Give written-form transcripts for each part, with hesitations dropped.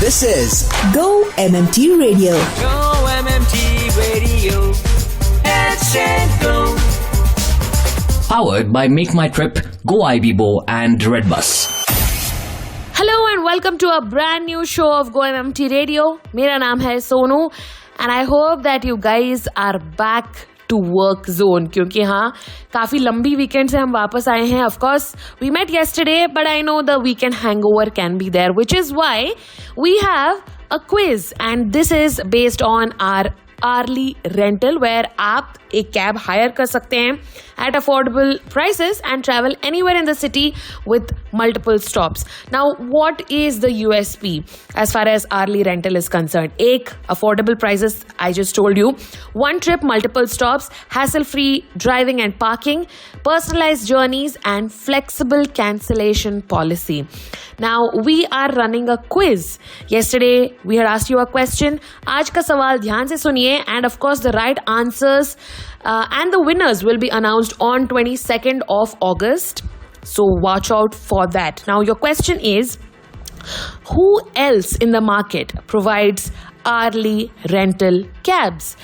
This is Go MMT Radio. Go MMT Radio. Let's go. Powered by Make My Trip, Go Ibibo and Redbus. Hello and welcome to a brand new show of Go MMT Radio. मेरा नाम है Sonu and I hope that you guys are back to work zone क्योंकि हाँ काफ़ी लंबी weekend से हम वापस आए हैं. Of course we met yesterday but I know the weekend hangover can be there, which is why we have a quiz and this is based on our hourly rental where आप एक cab higher कर सकते हैं at affordable prices and travel anywhere in the city with multiple stops. Now, what is the USP as far as hourly rental is concerned? एक, affordable prices, I just told you. One trip, multiple stops, hassle-free driving and parking, personalized journeys and flexible cancellation policy. Now, we are running a quiz. Yesterday, we had asked you a question. आज का सवाल ध्यान से सुनिए and of course the right answers and the winners will be announced on 22nd of August. So watch out for that. Now your question is, who else in the market provides hourly rental cabs?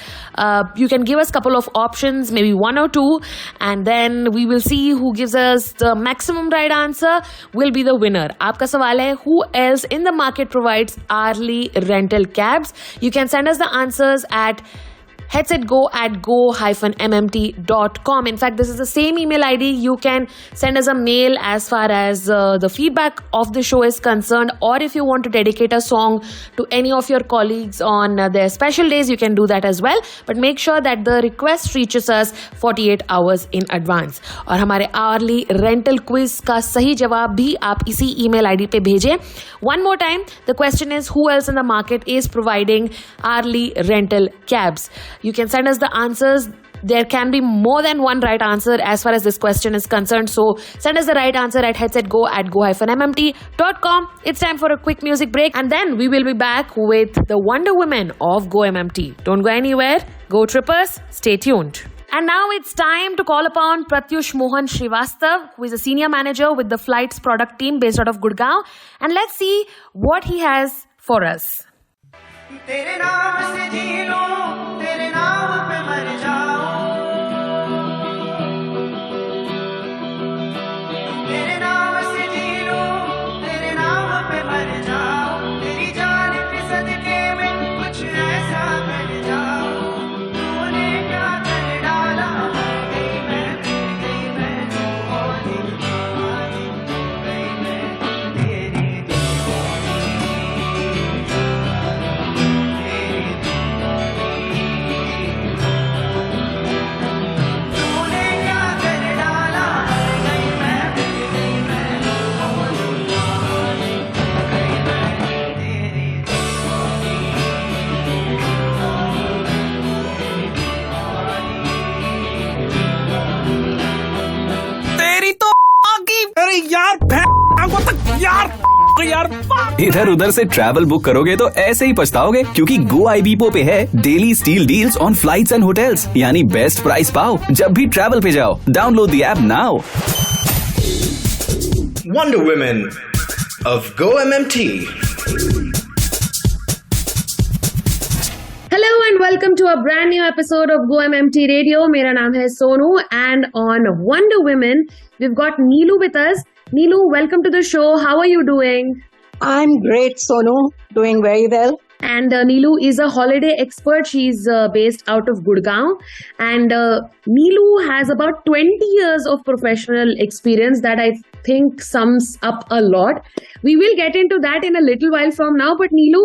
You can give us a couple of options, maybe one or two, and then we will see who gives us the maximum right answer will be the winner. Aapka sawal hai, who else in the market provides hourly rental cabs? You can send us the answers at headsetgo@go-mmt.com. In fact, this is the same email ID. You can send us a mail as far as the feedback of the show is concerned, or if you want to dedicate a song to any of your colleagues on their special days, you can do that as well. But make sure that the request reaches us 48 hours in advance. और हमारे hourly rental quiz का सही जवाब भी आप इसी email ID पे भेजें. One more time, the question is, who else in the market is providing hourly rental cabs? You can send us the answers. There can be more than one right answer as far as this question is concerned. So send us the right answer at headsetgo@go-mmt.com. It's time for a quick music break and then we will be back with the Wonder Women of Go MMT. Don't go anywhere. Go trippers. Stay tuned. And now it's time to call upon Pratiyush Mohan Srivastava, who is a senior manager with the flights product team based out of Gurgaon. And let's see what he has for us. तेरे नाम से जी लूं, तेरे नाम पे मर जाऊं, तेरे नाम से जी लूं, तेरे नाम पे मर जाऊं, तेरी जान के सदके में कुछ ऐसा कर जाऊं, तूने क्या कर डाला, मर गई मैं जो हो दीवानी, गई मैं तेरी इधर उधर से ट्रैवल बुक करोगे तो ऐसे ही पछताओगे क्योंकि गो आईबीपो पे है daily steel deals on flights and hotels, यानी बेस्ट प्राइस पाओ जब भी ट्रैवल पे जाओ. Download the app now. Wonder Women of Go MMT. Hello and welcome to a brand new episode of Go MMT Radio. मेरा नाम है Sonu and on Wonder Women we've got Neelu with us. Neelu, welcome to the show. How are you doing? I'm great, Sonu. Doing very well. And Neelu is a holiday expert. She's based out of Gurgaon. And Neelu has about 20 years of professional experience that I think sums up a lot. We will get into that in a little while from now. But Neelu,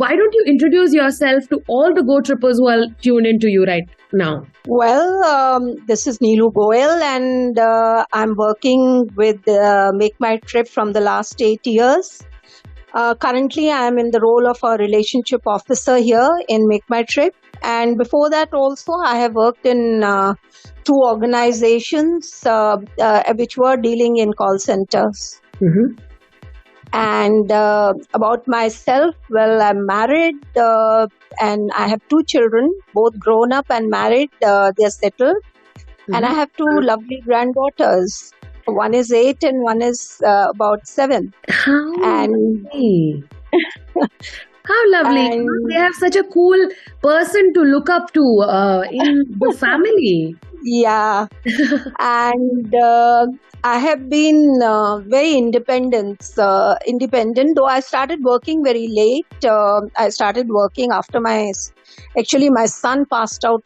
why don't you introduce yourself to all the Go Trippers who are tuned into you right now? Well, this is Neelu Goel and I'm working with Make My Trip from the last 8 years. Currently, I am in the role of a relationship officer here in Make My Trip. And before that also, I have worked in two organizations which were dealing in call centers. Mm-hmm. And about myself, well, I'm married and I have two children, both grown up and married. They're settled. Mm-hmm. And I have two lovely granddaughters. One is 8 and one is about 7. How And lovely. How lovely. And They have such a cool person to look up to in the family. yeah, and I have been very independent. Though I started working very late. I started working after actually my son passed out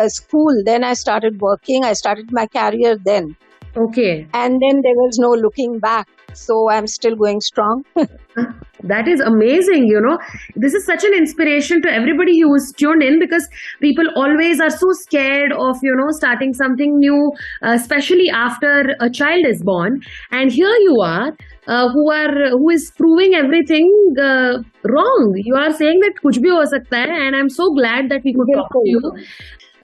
school. Then I started working. I started my career then, Okay. and then there was no looking back. So I'm still going strong. That is amazing, This is such an inspiration to everybody who is tuned in, because people always are so scared of, starting something new, especially after a child is born. And here you are, who is proving everything wrong. You are saying that kuch bhi ho sakta hai, and I'm so glad that we could talk to you.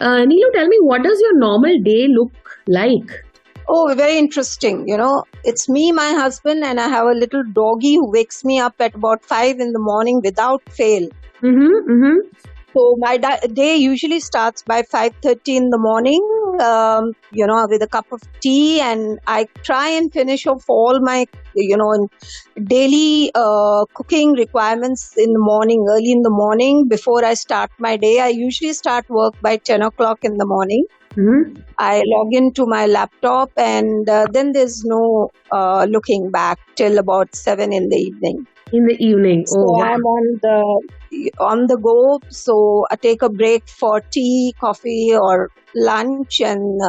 Neelu, tell me, what does your normal day look like? Oh, very interesting. It's me, my husband, and I have a little doggy who wakes me up at about 5 in the morning without fail. Mm-hmm, mm-hmm. So my day usually starts by 5:30 in the morning, with a cup of tea, and I try and finish off all my, daily cooking requirements in the morning, early in the morning before I start my day. I usually start work by 10 o'clock in the morning. Mm-hmm. I log into my laptop, and then there's no looking back till about 7 in the evening. In the evening. So Oh, wow. I'm on the go. So I take a break for tea, coffee, or lunch, and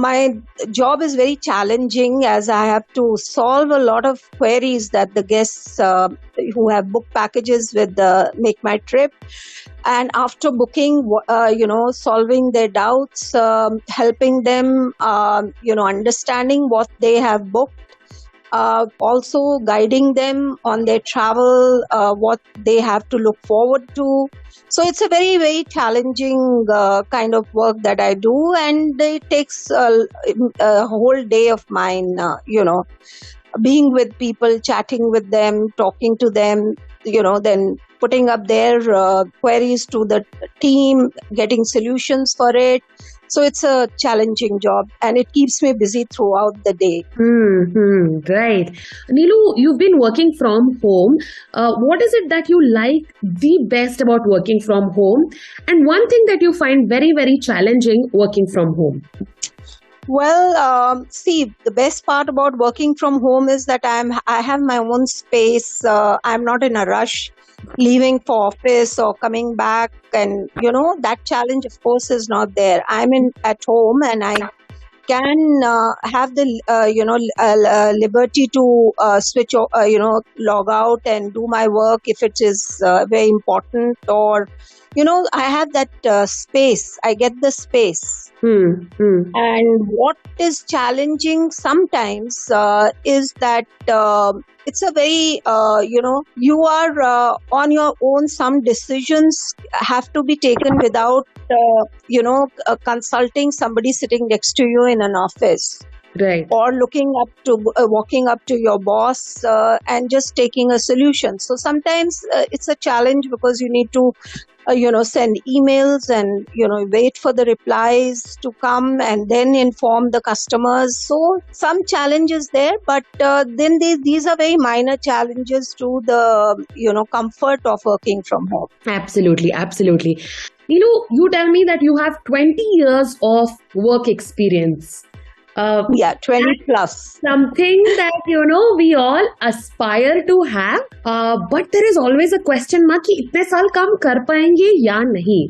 my job is very challenging as I have to solve a lot of queries that the guests who have booked packages with Make My Trip. And after booking, solving their doubts, helping them, understanding what they have booked, also guiding them on their travel, what they have to look forward to. So it's a very, very challenging kind of work that I do, and it takes a whole day of mine, being with people, chatting with them, talking to them, then putting up their queries to the team, getting solutions for it. So it's a challenging job, and it keeps me busy throughout the day. Right. Neelu, you've been working from home. What is it that you like the best about working from home? And one thing that you find very, very challenging working from home? Well, see, the best part about working from home is that I have my own space. I'm not in a rush leaving for office or coming back, and that challenge, of course, is not there. I'm at home, and I can have the liberty to switch log out and do my work if it is very important, or I have that space. I get the space. And what is challenging sometimes is that it's a very, you are on your own. Some decisions have to be taken without, consulting somebody sitting next to you in an office. Right. Or walking up to your boss and just taking a solution. So sometimes it's a challenge because you need to send emails and wait for the replies to come and then inform the customers. So some challenges there, but then these are very minor challenges to the comfort of working from home. Absolutely, absolutely. You tell me that you have 20 years of work experience. 20 plus. Something that we all aspire to have, but there is always a question mark कि इतने साल काम कर पाएंगे या नहीं.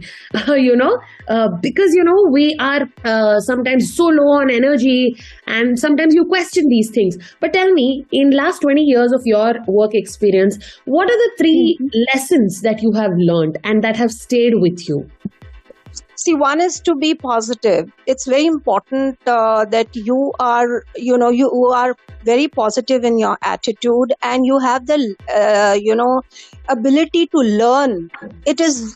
Because we are sometimes so low on energy, and sometimes you question these things. But tell me, in last 20 years of your work experience, what are the 3 lessons that you have learned and that have stayed with you? See, one is to be positive. It's very important that you are very positive in your attitude, and you have the, ability to learn. It is,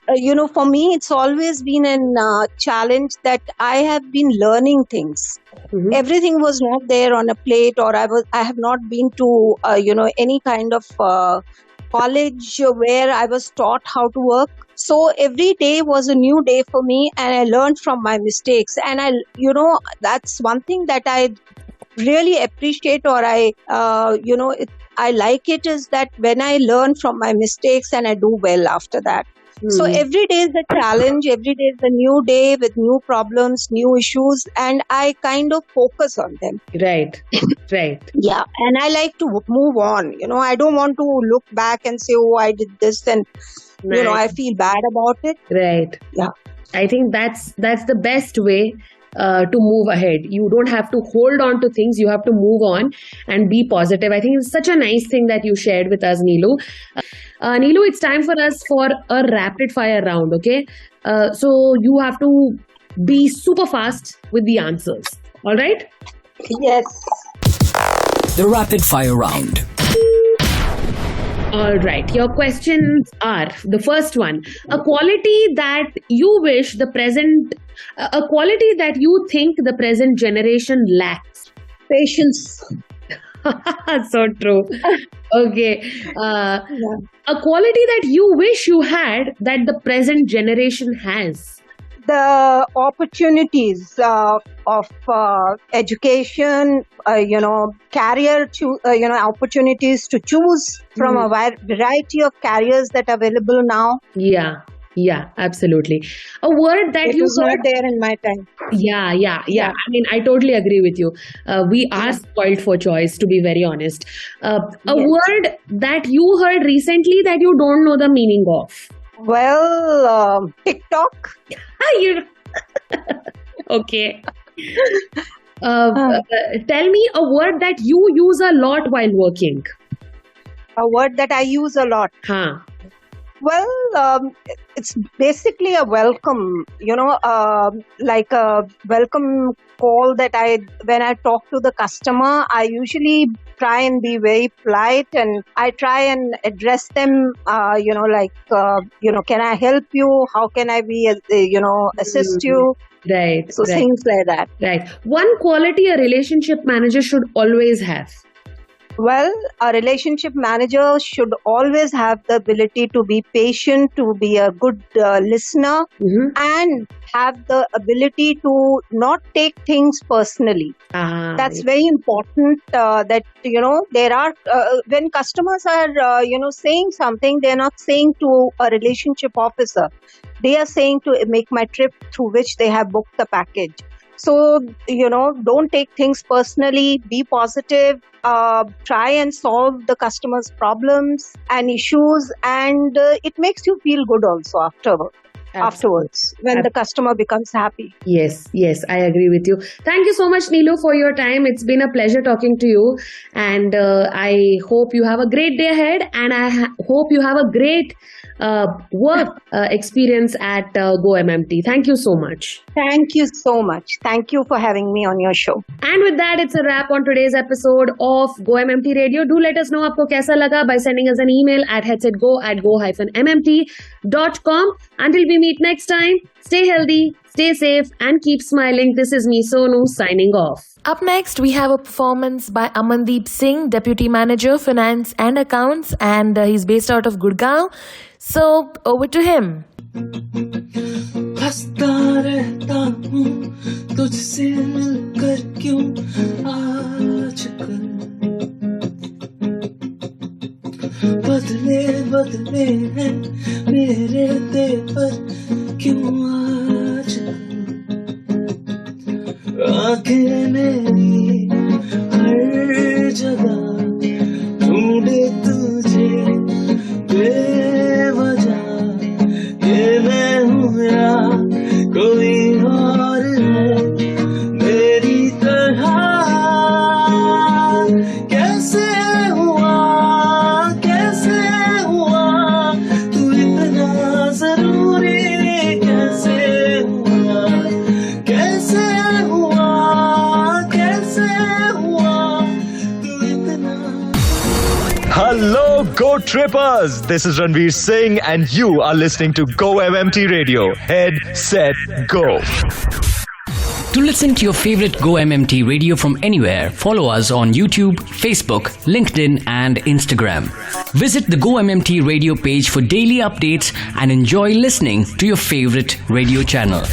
for me, it's always been a challenge that I have been learning things. Mm-hmm. Everything was not there on a plate, or I have not been to, any kind of college where I was taught how to work. So every day was a new day for me, and I learned from my mistakes. And that's one thing that I really appreciate, or I like it, is that when I learn from my mistakes and I do well after that. So every day is a challenge, every day is a new day with new problems, new issues, and I kind of focus on them. Right. Yeah, and I like to move on. I don't want to look back and say, oh, I did this, and I feel bad about it. Right. Yeah. I think that's the best way to move ahead. You don't have to hold on to things. You have to move on and be positive. I think it's such a nice thing that you shared with us, Neelu. Neelu, it's time for us for a rapid fire round, okay? So you have to be super fast with the answers. All right? Yes. The rapid fire round. All right. Your questions are, the first one, a quality that you think the present generation lacks. Patience. So true. Okay. A quality that you wish you had that the present generation has. The opportunities of education, career, opportunities to choose from a variety of careers that are available now. Yeah, absolutely. A word that It was not there in my time. Yeah. I mean, I totally agree with you. We are spoiled for choice, to be very honest. A word that you heard recently that you don't know the meaning of. Well, TikTok. Okay. Tell me a word that you use a lot while working. A word that I use a lot. Huh. Well, it's basically a welcome, like a welcome call that when I talk to the customer, I usually try and be very polite, and I try and address them, can I help you? How can I be, assist you? Right. So things like that. Right. One quality a relationship manager should always have. Well, a relationship manager should always have the ability to be patient, to be a good listener, and have the ability to not take things personally. That's very important. That there are when customers are saying something, they're not saying to a relationship officer. They are saying to Make My Trip, through which they have booked the package. So, don't take things personally, be positive, try and solve the customer's problems and issues, and it makes you feel good also afterwards when the customer becomes happy. Yes, I agree with you. Thank you so much, Neelu, for your time. It's been a pleasure talking to you, and I hope you have a great day ahead, and I hope you have a great work experience at Go MMT. Thank you so much. Thank you so much. Thank you for having me on your show. And with that, it's a wrap on today's episode of Go MMT Radio. Do let us know aapko kaisa laga by sending us an email at headsetgo@go-mmt.com. Until we meet next time, stay healthy, stay safe, and keep smiling. This is me, Sonu, signing off. Up next, we have a performance by Amandeep Singh, Deputy Manager, Finance and Accounts, and he's based out of Gurgaon. So, over to him. हंसता रहता हूँ तुझसे मिलकर क्यों आजकल बदले हैं मेरे तेवर क्यों आजकल आंखें मेरी हर जगह ढूंढे तुझे बेवजह ये मैं हूँ या कोई और है मेरी तरह कैसे हुआ तू इतना जरूरी कैसे हुआ तू इतना Hello, Go Trippers! This is Ranveer Singh, and you are listening to Go MMT Radio. Head, set, go. To listen to your favorite Go MMT radio from anywhere, follow us on YouTube, Facebook, LinkedIn, and Instagram. Visit the Go MMT radio page for daily updates and enjoy listening to your favorite radio channel.